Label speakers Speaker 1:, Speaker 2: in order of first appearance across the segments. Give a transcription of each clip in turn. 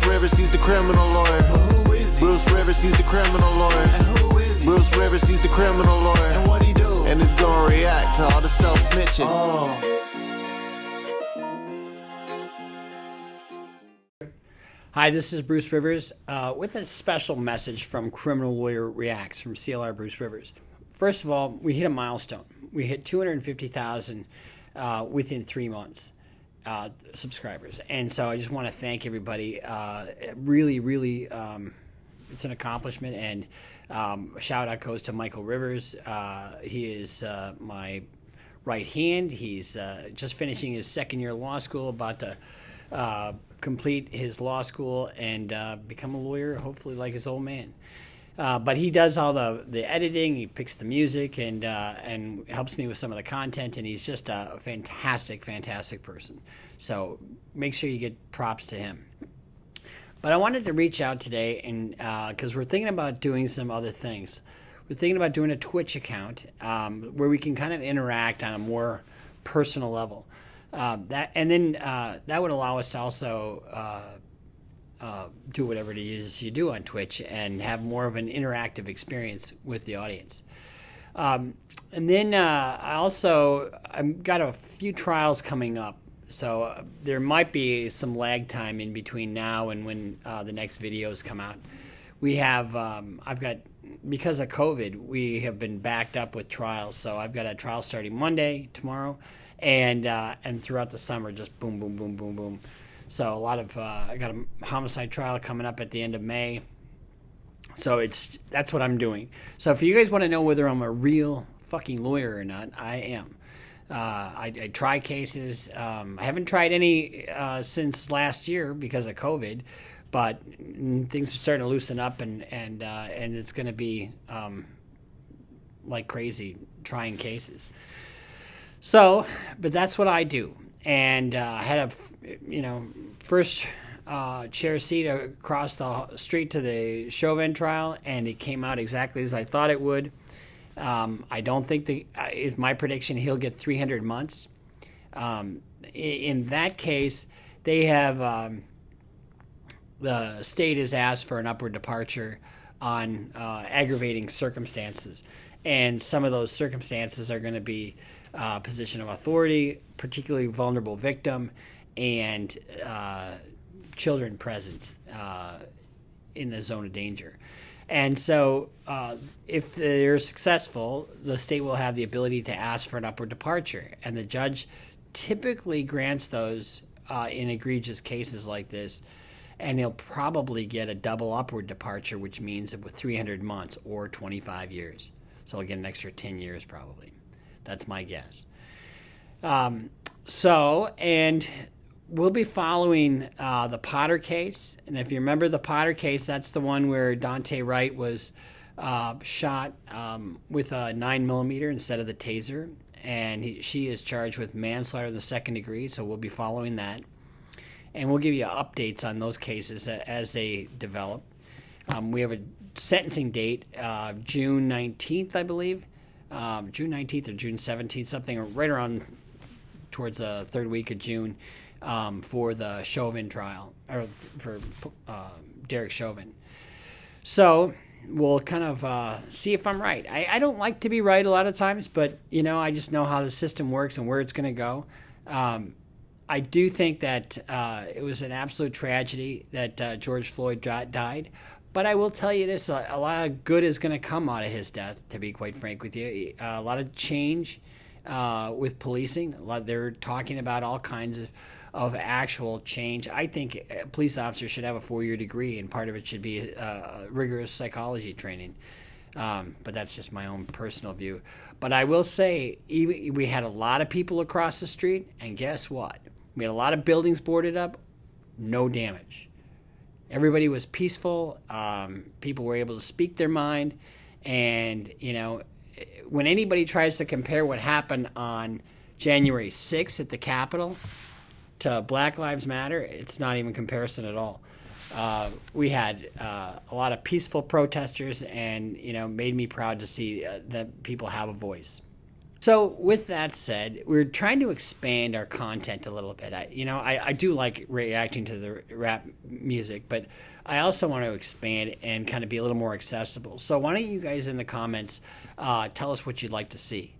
Speaker 1: Bruce Rivers, he's the criminal lawyer.
Speaker 2: But who is he?
Speaker 1: Bruce Rivers, he's the criminal lawyer.
Speaker 2: And who is he?
Speaker 1: Bruce Rivers, he's the criminal lawyer.
Speaker 2: And what he do?
Speaker 1: And he's gonna react to all the self-snitching.
Speaker 3: Hi, this is Bruce Rivers with a special message from Criminal Lawyer Reacts from CLR Bruce Rivers. First of all, we hit a milestone. We hit 250,000 within 3 months subscribers. And so I just want to thank everybody. Really, it's an accomplishment. And a shout out goes to Michael Rivers. He is my right hand. He's just finishing his second year of law school, about to complete his law school and become a lawyer, hopefully like his old man. But he does all the editing, he picks the music, and helps me with some of the content, and he's just a fantastic person. So make sure you get props to him. But I wanted to reach out today, and because we're thinking about doing some other things. We're thinking about doing a Twitch account where we can kind of interact on a more personal level. That would allow us to also do whatever it is you do on Twitch and have more of an interactive experience with the audience. I've got a few trials coming up, so there might be some lag time in between now and when the next videos come out. We have, because of COVID, we have been backed up with trials, so I've got a trial starting Monday, tomorrow, and throughout the summer, just boom, boom, boom, boom, boom. So a lot of I got a homicide trial coming up at the end of May. So that's what I'm doing. So if you guys want to know whether I'm a real fucking lawyer or not, I am. I try cases. I haven't tried any since last year because of COVID, but things are starting to loosen up, and it's going to be like crazy trying cases. So, but that's what I do. And I had a, first chair seat across the street to the Chauvin trial, and it came out exactly as I thought it would. I don't think it's my prediction he'll get 300 months. In that case, they have, the state has asked for an upward departure on aggravating circumstances. And some of those circumstances are going to be position of authority, particularly vulnerable victim, and children present in the zone of danger. And so if they're successful, the state will have the ability to ask for an upward departure. And the judge typically grants those in egregious cases like this, and he'll probably get a double upward departure, which means with 300 months or 25 years. So he'll get an extra 10 years probably. That's my guess. And we'll be following the Potter case. And if you remember the Potter case, that's the one where Dante Wright was shot with a 9mm instead of the taser. And she is charged with manslaughter in the second degree, so we'll be following that. And we'll give you updates on those cases as they develop. We have a sentencing date of June 19th, I believe. June 19th or June 17th, something right around towards the third week of June for the Chauvin trial, or for Derek Chauvin. So we'll kind of see if I'm right. I don't like to be right a lot of times, but, I just know how the system works and where it's going to go. I do think that it was an absolute tragedy that George Floyd died. But I will tell you this, a lot of good is going to come out of his death, to be quite frank with you. A lot of change with policing. They're talking about all kinds of actual change. I think police officers should have a 4-year degree, and part of it should be rigorous psychology training. But that's just my own personal view. But I will say, we had a lot of people across the street, and guess what? We had a lot of buildings boarded up, no damage. Everybody was peaceful. People were able to speak their mind. And, when anybody tries to compare what happened on January 6th at the Capitol to Black Lives Matter, it's not even comparison at all. We had a lot of peaceful protesters, and, made me proud to see that people have a voice. So with that said, we're trying to expand our content a little bit. I do like reacting to the rap music, but I also want to expand and kind of be a little more accessible. So why don't you guys in the comments tell us what you'd like to see?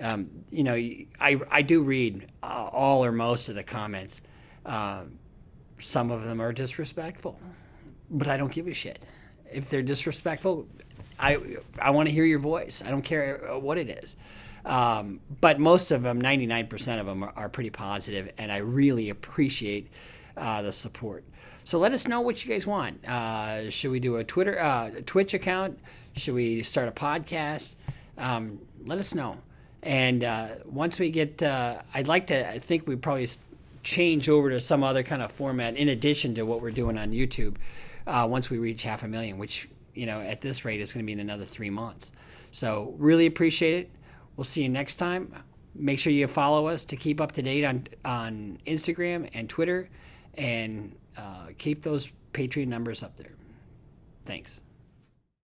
Speaker 3: I do read all or most of the comments. Some of them are disrespectful, but I don't give a shit. If they're disrespectful, I want to hear your voice. I don't care what it is. But most of them, 99% of them, are pretty positive, and I really appreciate the support. So let us know what you guys want. Should we do a Twitch account? Should we start a podcast? Let us know. And once we get, I think we probably change over to some other kind of format in addition to what we're doing on YouTube once we reach 500,000, which, at this rate is going to be in another 3 months. So really appreciate it. We'll see you next time. Make sure you follow us to keep up to date on Instagram and Twitter, and keep those Patreon numbers up there. Thanks.